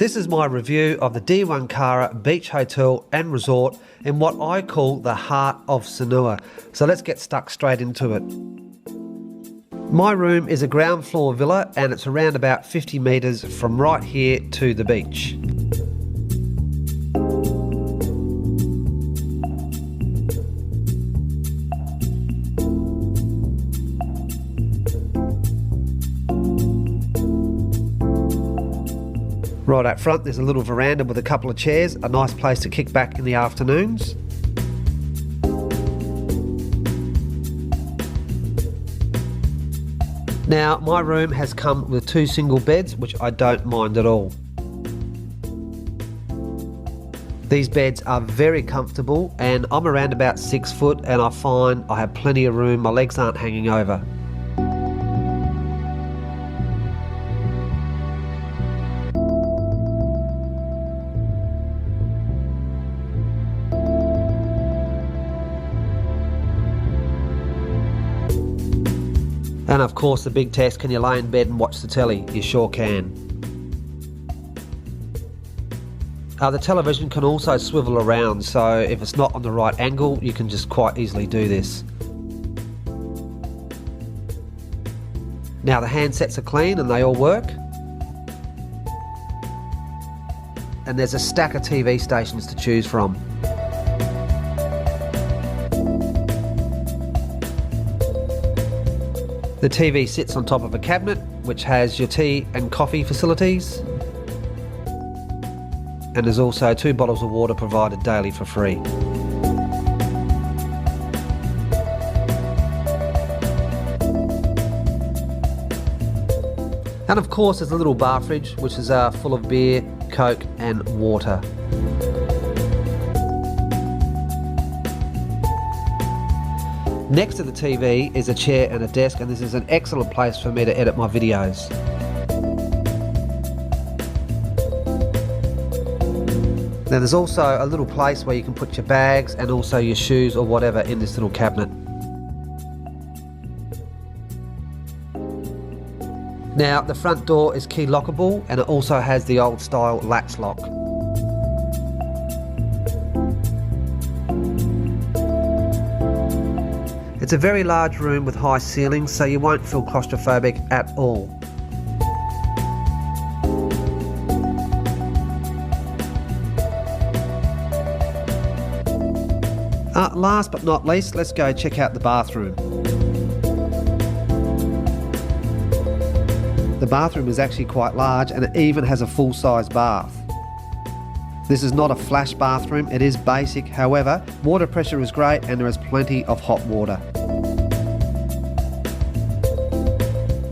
This is my review of the Diwangkara Beach Hotel and Resort in what I call the heart of Sanur. So let's get stuck straight into it. My room is a ground floor villa and it's around about 50 metres from right here to the beach. Right up front there's a little veranda with a couple of chairs, a nice place to kick back in the afternoons. Now my room has come with 2 single beds, which I don't mind at all. These beds are very comfortable and I'm around about 6 foot and I find I have plenty of room, my legs aren't hanging over. And of course the big test, can you lay in bed and watch the telly? You sure can. The television can also swivel around, so if it's not on the right angle you can just quite easily do this. Now the handsets are clean and they all work. And there's a stack of TV stations to choose from. The TV sits on top of a cabinet which has your tea and coffee facilities, and there's also 2 bottles of water provided daily for free. And of course there's a little bar fridge which is full of beer, coke and water. Next to the TV is a chair and a desk, and this is an excellent place for me to edit my videos. Now there's also a little place where you can put your bags and also your shoes or whatever in this little cabinet. Now the front door is key lockable and it also has the old style latch lock. It's a very large room with high ceilings, so you won't feel claustrophobic at all. Last but not least, let's go check out the bathroom. The bathroom is actually quite large and it even has a full-size bath. This is not a flash bathroom, it is basic, however, water pressure is great and there is plenty of hot water.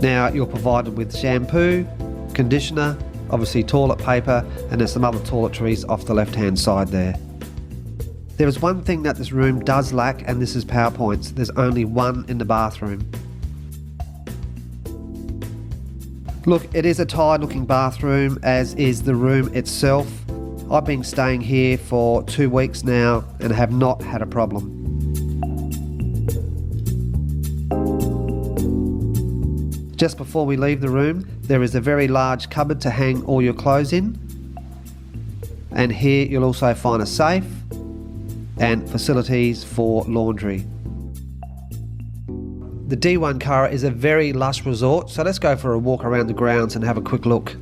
Now you're provided with shampoo, conditioner, obviously toilet paper, and there's some other toiletries off the left hand side there. There is one thing that this room does lack, and this is PowerPoints. There's only one in the bathroom. Look, it is a tired looking bathroom, as is the room itself. I've been staying here for 2 weeks now and have not had a problem. Just before we leave the room, there is a very large cupboard to hang all your clothes in. And here you'll also find a safe and facilities for laundry. The Diwangkara is a very lush resort, so let's go for a walk around the grounds and have a quick look.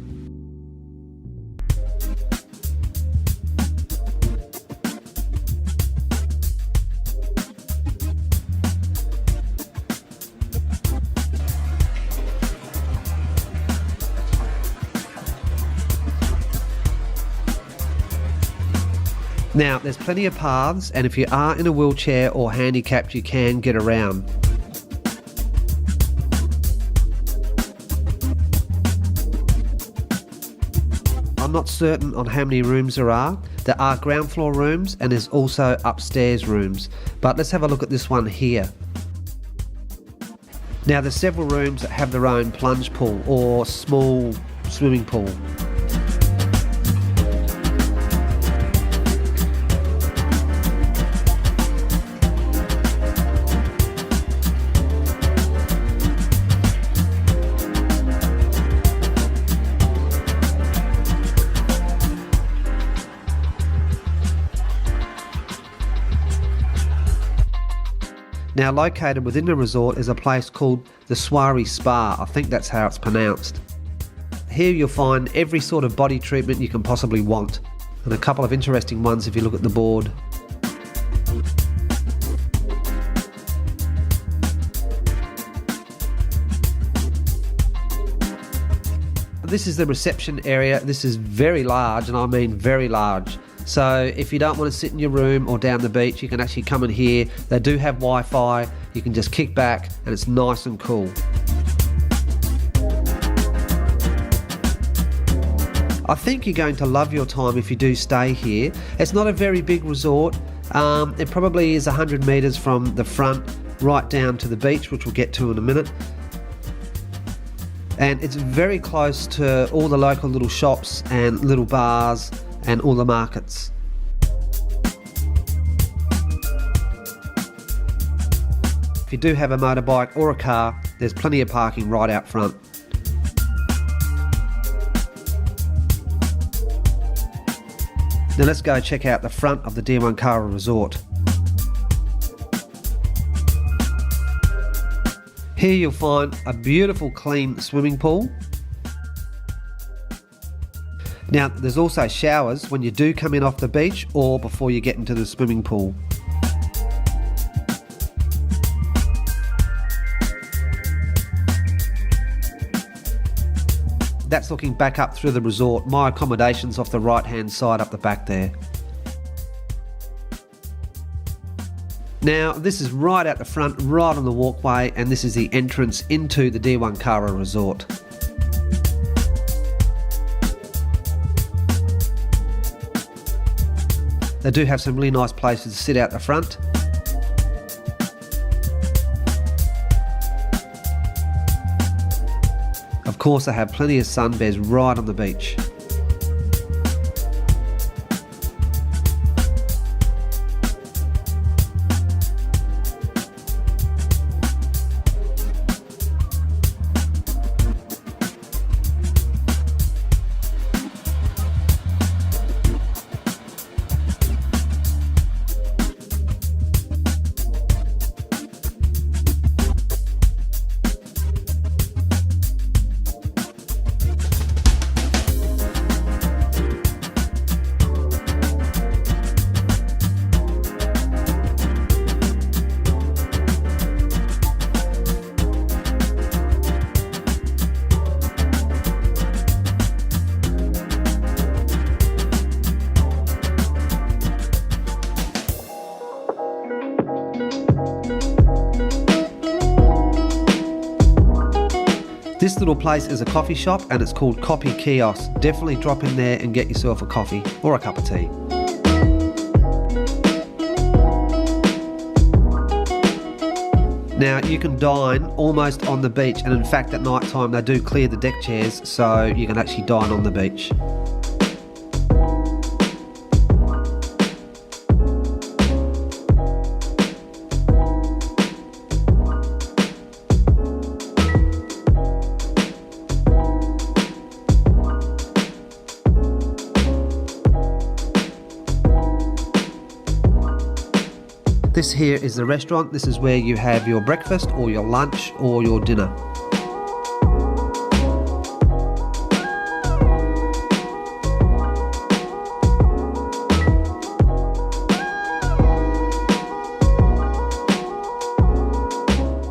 Now, there's plenty of paths, and if you are in a wheelchair or handicapped, you can get around. I'm not certain on how many rooms there are. There are ground floor rooms and there's also upstairs rooms. But let's have a look at this one here. Now, there's several rooms that have their own plunge pool or small swimming pool. Now, located within the resort is a place called the Swari Spa. I think that's how it's pronounced. Here you'll find every sort of body treatment you can possibly want, and a couple of interesting ones if you look at the board. This is the reception area. This is very large, and I mean very large. So if you don't want to sit in your room or down the beach, you can actually come in here. They do have Wi-Fi. You can just kick back and it's nice and cool. I think you're going to love your time if you do stay here. It's not a very big resort. It probably is 100 metres from the front right down to the beach, which we'll get to in a minute. And it's very close to all the local little shops and little bars and all the markets. If you do have a motorbike or a car, there's plenty of parking right out front. Now let's go check out the front of the Diwangkara Resort. Here you'll find a beautiful clean swimming pool. Now there's also showers when you do come in off the beach or before you get into the swimming pool. That's looking back up through the resort. My accommodation's off the right hand side up the back there. Now this is right out the front, right on the walkway, and this is the entrance into the Diwangkara Resort. They do have some really nice places to sit out the front. Of course, they have plenty of sunbeds right on the beach. This little place is a coffee shop and it's called Coffee Kiosk. Definitely drop in there and get yourself a coffee or a cup of tea. Now you can dine almost on the beach, and in fact at night time they do clear the deck chairs so you can actually dine on the beach. This here is the restaurant. This is where you have your breakfast or your lunch or your dinner.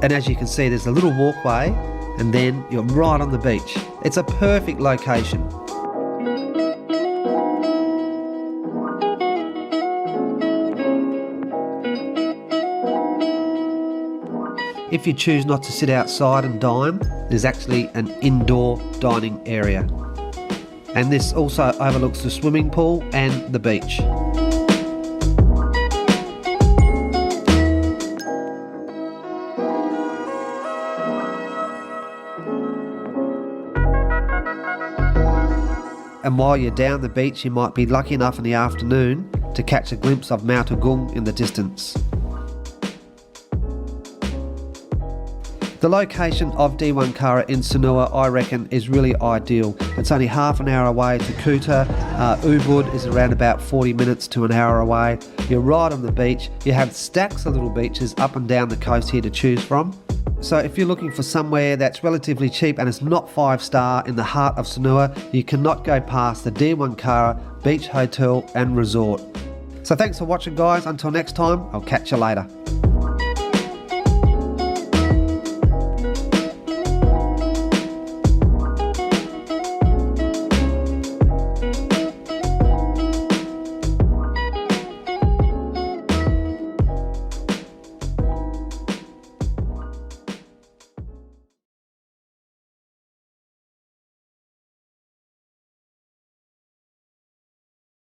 And as you can see, there's a little walkway and then you're right on the beach. It's a perfect location. If you choose not to sit outside and dine, there's actually an indoor dining area. And this also overlooks the swimming pool and the beach. And while you're down the beach, you might be lucky enough in the afternoon to catch a glimpse of Mount Accom in the distance. The location of Diwangkara in Sanur, I reckon, is really ideal. It's only half an hour away to Kuta. Ubud is around about 40 minutes to an hour away. You're right on the beach. You have stacks of little beaches up and down the coast here to choose from. So if you're looking for somewhere that's relatively cheap and it's not 5-star in the heart of Sanur, you cannot go past the Diwangkara Beach Hotel and Resort. So thanks for watching, guys. Until next time, I'll catch you later.